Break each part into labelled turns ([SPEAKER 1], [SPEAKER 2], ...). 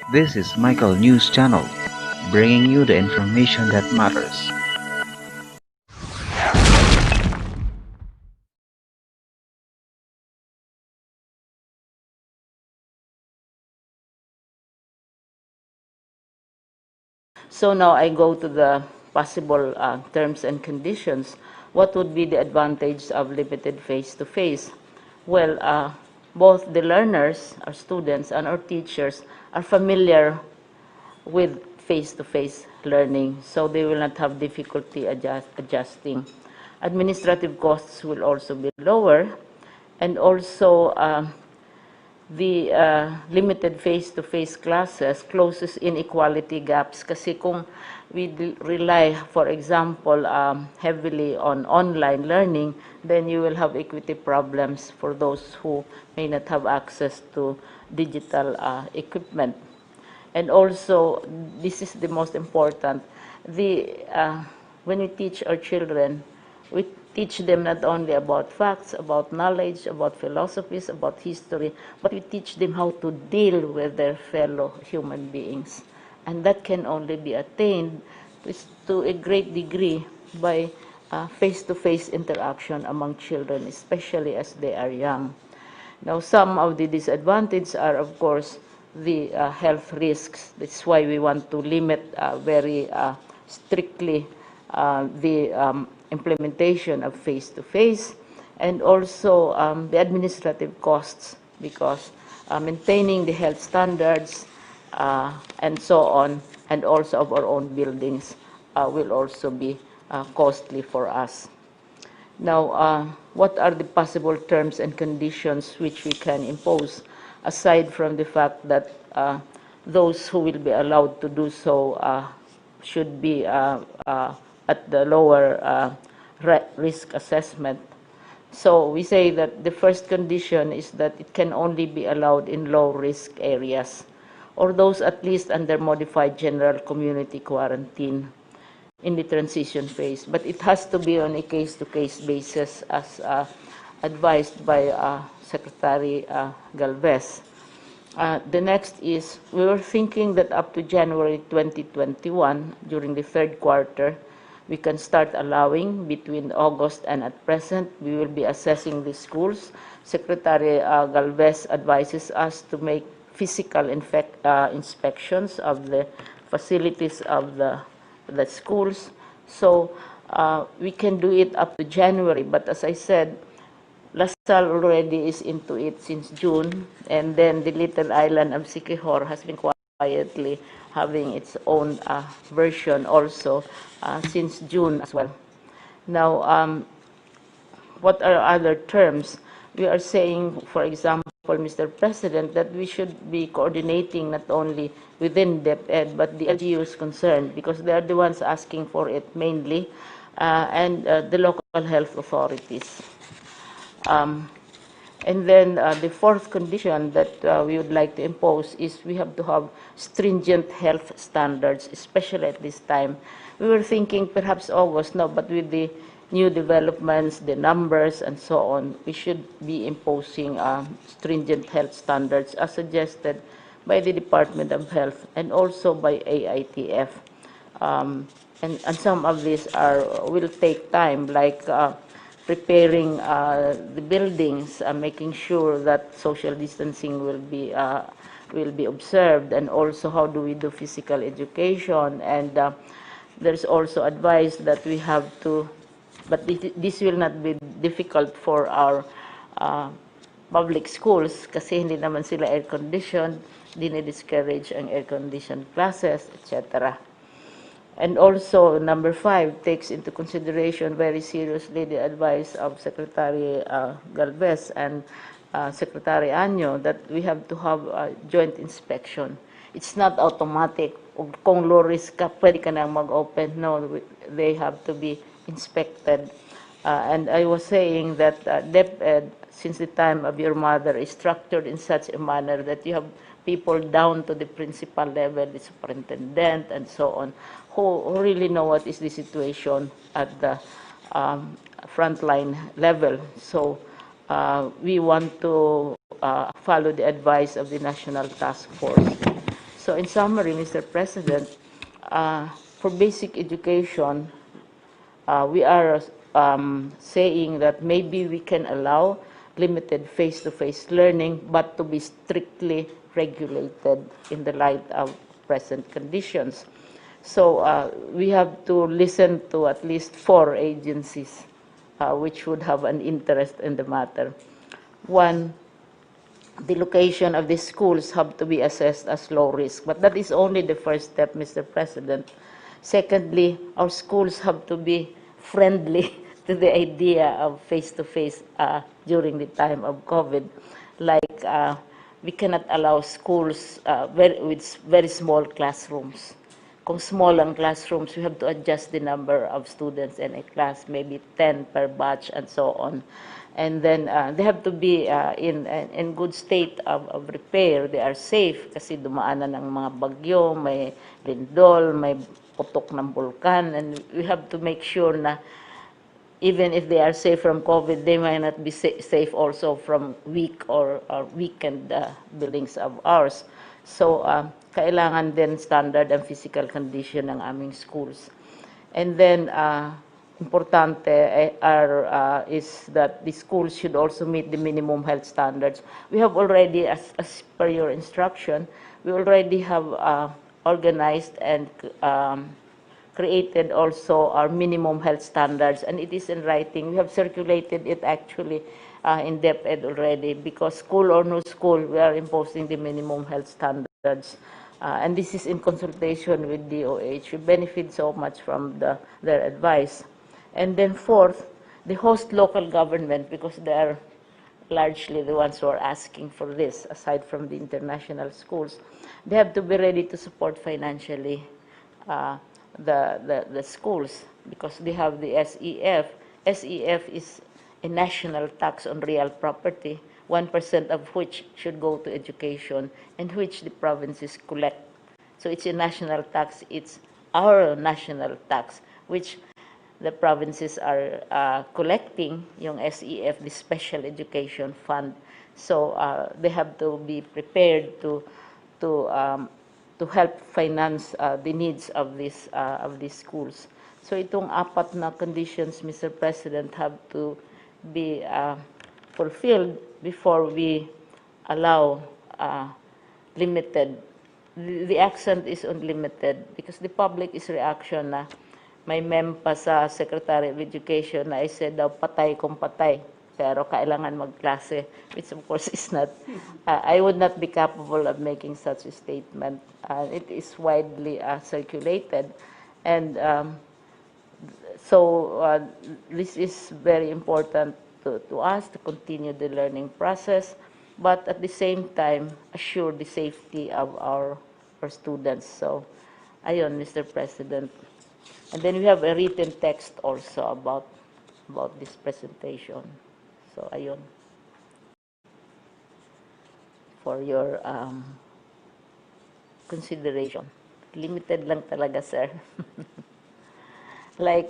[SPEAKER 1] This is Michael News Channel, bringing you the information that matters.
[SPEAKER 2] So now I go to the possible terms and conditions. What would be the advantage of limited face-to-face? Well, both the learners, our students, and our teachers are familiar with face-to-face learning, so they will not have difficulty adjusting. Administrative costs will also be lower, and also the limited face-to-face classes closes inequality gaps kasi kung we rely, for example, heavily on online learning, then you will have equity problems for those who may not have access to digital equipment. And also, this is the most important, when we teach our children, we teach them not only about facts, about knowledge, about philosophies, about history, but we teach them how to deal with their fellow human beings. And that can only be attained to a great degree by face-to-face interaction among children, especially as they are young. Now, some of the disadvantages are, of course, the health risks. That's why we want to limit very strictly the implementation of face-to-face, and also the administrative costs, because maintaining the health standards and so on, and also of our own buildings will also be costly for us. Now, what are the possible terms and conditions which we can impose, aside from the fact that those who will be allowed to do so should be at the lower risk assessment? So we say that the first condition is that it can only be allowed in low-risk areas, or those at least under modified general community quarantine in the transition phase. But it has to be on a case-to-case basis, as advised by Secretary Galvez. The next is, we were thinking that up to January 2021, during the third quarter, we can start allowing. Between August and at present, we will be assessing the schools. Secretary Galvez advises us to make physical inspections of the facilities of the schools. So we can do it up to January, but as I said, Lasal already is into it since June, and then the little island of Siquijor has been quietly having its own version also since June as well. Now, what are other terms? We are saying, for example, Mr. President, that we should be coordinating not only within DEPed, but the LGUs concerned, because they are the ones asking for it mainly, and the local health authorities. And then the fourth condition that we would like to impose is we have to have stringent health standards, especially at this time. We were thinking perhaps August, no, but with the new developments, the numbers, and so on, we should be imposing stringent health standards as suggested by the Department of Health and also by AITF. And some of these will take time, like preparing the buildings, making sure that social distancing will be observed, and also how do we do physical education. And there's also advice that we have to, but this will not be difficult for our public schools kasi hindi naman sila air-conditioned, dinidiscourage ang air-conditioned classes, etc. And also, number 5 takes into consideration very seriously the advice of Secretary Galvez and Secretary Anyo that we have to have a joint inspection. It's not automatic. Kung low risk ka, pwede ka nang mag-open. No, they have to be inspected. And I was saying that DEPed, since the time of your mother, is structured in such a manner that you have people down to the principal level, the superintendent, and so on, who really know what is the situation at the frontline level. So we want to follow the advice of the National Task Force. So in summary, Mr. President, for basic education, we are saying that maybe we can allow limited face-to-face learning, but to be strictly regulated in the light of present conditions. So we have to listen to at least 4 agencies which would have an interest in the matter. One, the location of the schools have to be assessed as low risk, but that is only the first step, Mr. President. Secondly, our schools have to be friendly to the idea of face-to-face during the time of COVID. Like, we cannot allow schools with very small classrooms. Kung small ang classrooms, we have to adjust the number of students in a class, maybe 10 per batch and so on. And then they have to be in good state of repair. They are safe kasi dumaanan ng mga bagyo, may lindol, may putok ng bulkan, and we have to make sure na even if they are safe from COVID, they might not be safe also from weak or weakened buildings of ours. So, kailangan din standard and physical condition ng aming schools. And then, importante is that the schools should also meet the minimum health standards. We have already, as per your instruction, we already have organized and created also our minimum health standards, and it is in writing. We have circulated it actually in DEPed already, because school or no school, we are imposing the minimum health standards. And this is in consultation with DOH. We benefit so much from their advice. And then fourth, the host local government, because they are largely the ones who are asking for this, aside from the international schools, they have to be ready to support financially the schools, because they have the SEF. SEF is a national tax on real property, 1% of which should go to education, and which the provinces collect. So it's a national tax. It's our national tax, which the provinces are collecting, yung SEF, the Special Education Fund. So they have to be prepared to help finance the needs of these schools. So itong 4 na conditions, Mr. President, have to be fulfilled before we allow limited. The accent is on limited, because the public is reaction na may meme pa sa Secretary of Education na I said daw patay kung patay, pero kailangan magklase, which of course is not. I would not be capable of making such a statement. It is widely circulated, and so this is very important to us to continue the learning process, but at the same time assure the safety of our students. So, ayon, Mr. President. And then we have a written text also about this presentation. So, ayon, for your consideration. Limited lang talaga, sir. Like,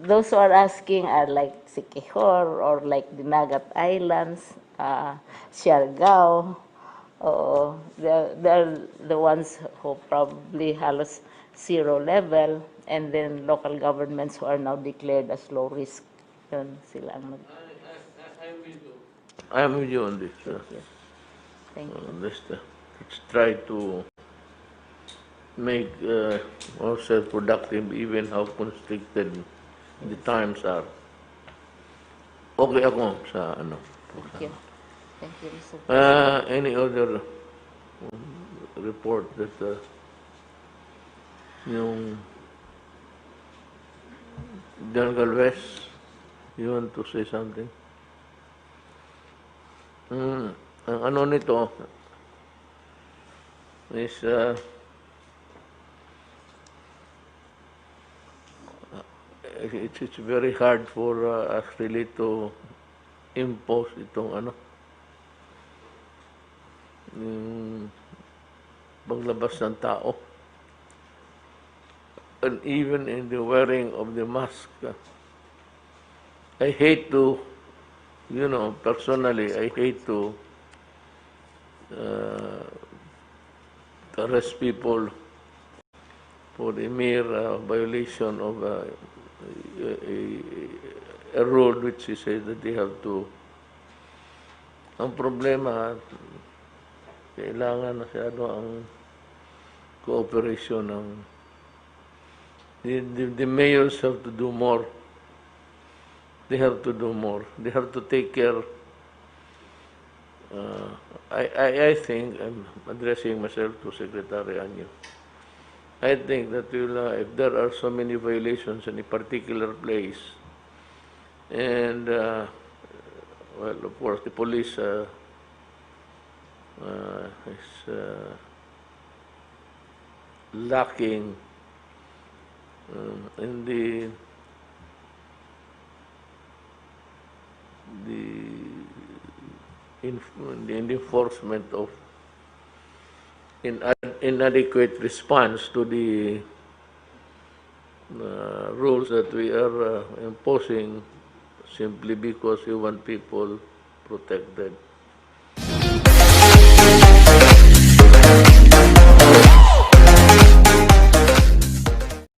[SPEAKER 2] those who are asking are like Siquijor or like the Nagat Islands, Siargao. They're the ones who probably halos 0 level, and then local governments who are now declared as low risk. Yun sila ang
[SPEAKER 3] I'm with you on this.
[SPEAKER 2] Thank you.
[SPEAKER 3] Let's try to make ourselves productive, even how constricted the times are. Okay ako sa ano.
[SPEAKER 2] Thank you. Thank you, Mr. President.
[SPEAKER 3] Any other report that yung General Galvez, you want to say something? Ang ano nito is it's very hard for us really to impose itong ano paglabas ng tao, and even in the wearing of the mask. I hate to, personally, I hate to arrest people for the mere violation of a rule which he says that they have to. Ang problema, kailangan masyado ang cooperation ng the mayors have to do more. They have to do more. They have to take care. I think, I'm addressing myself to Secretary Anyo. I think that if there are so many violations in a particular place, and well, of course, the police is lacking in the enforcement of inadequate response to the rules that we are imposing simply because we want people protected.